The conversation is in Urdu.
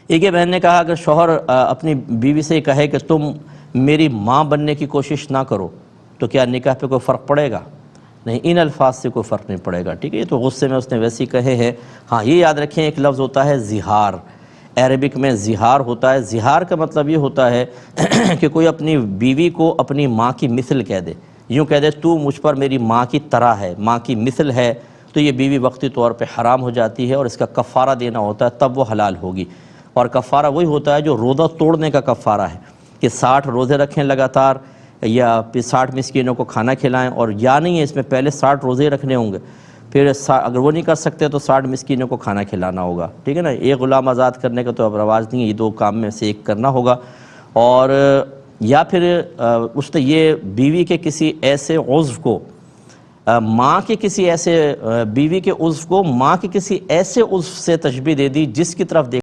ایک یہ بہن نے کہا اگر شوہر اپنی بیوی سے کہے کہ تم میری ماں بننے کی کوشش نہ کرو تو کیا نکاح پہ کوئی فرق پڑے گا؟ نہیں، ان الفاظ سے کوئی فرق نہیں پڑے گا، ٹھیک ہے؟ یہ تو غصے میں اس نے ویسے ہی کہے ہیں۔ ہاں یہ یاد رکھیں ایک لفظ ہوتا ہے زہار، عربک میں زہار ہوتا ہے۔ زہار کا مطلب یہ ہوتا ہے کہ کوئی اپنی بیوی کو اپنی ماں کی مثل کہہ دے، یوں کہہ دے تو مجھ پر میری ماں کی طرح ہے، ماں کی مثل ہے، تو یہ بیوی وقتی طور پہ حرام ہو جاتی ہے اور اس کا کفارہ دینا ہوتا ہے، تب وہ حلال ہوگی۔ اور کفارہ وہی ہوتا ہے جو روزہ توڑنے کا کفارہ ہے، کہ 60 روزے رکھیں لگاتار، یا پھر 60 مسکینوں کو کھانا کھلائیں، اور یا نہیں ہے اس میں پہلے 60 روزے رکھنے ہوں گے، پھر اگر وہ نہیں کر سکتے تو 60 مسکینوں کو کھانا کھلانا ہوگا، ٹھیک ہے نا؟ ایک غلام آزاد کرنے کا تو اب رواج نہیں ہے، یہ 2 کام میں سے ایک کرنا ہوگا۔ اور یا پھر اس نے یہ بیوی کے کسی ایسے عضو کو ماں کے کسی ایسے بیوی کے عضو کو ماں کے کسی ایسے عضو سے تشبیہ دے دی جس کی طرف دیکھ